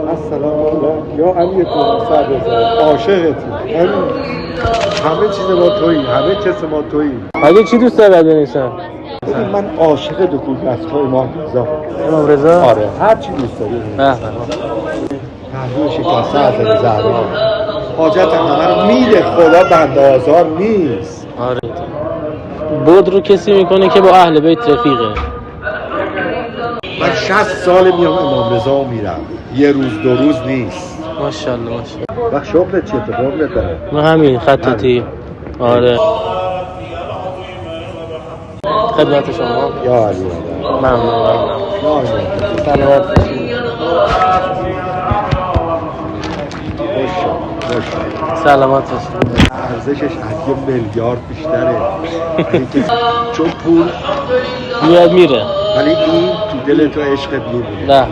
السلام علیکم یا علی سربزار عاشقتی همه چیز ما تویی، همه کس ما تویی. اگه چی دوست داری بنویسم؟ من عاشق دکون دستگاه امام رضا. امام رضا؟ آره هر چی دوست داری. پهلو شکسته حضرت زهرا حاجت همه رو میده، خدا بنده آزار نیست. آره بود رو کسی میکنه که با اهل بیت رفیقه. من 60 سال میام امام رضا میرم، یه روز دو روز نیست. ماشاءالله ماشاءالله. وقت شغلت چیه؟ قربونت برم. من همین خطاطی. آره خدمت شما. یا علی ممنون. سلامت باشید. سلامت باشید. ارزشش از یه میلیارد بیشتره. چون پول میاد میره ولی این تو دل تو عشق میمونه. نه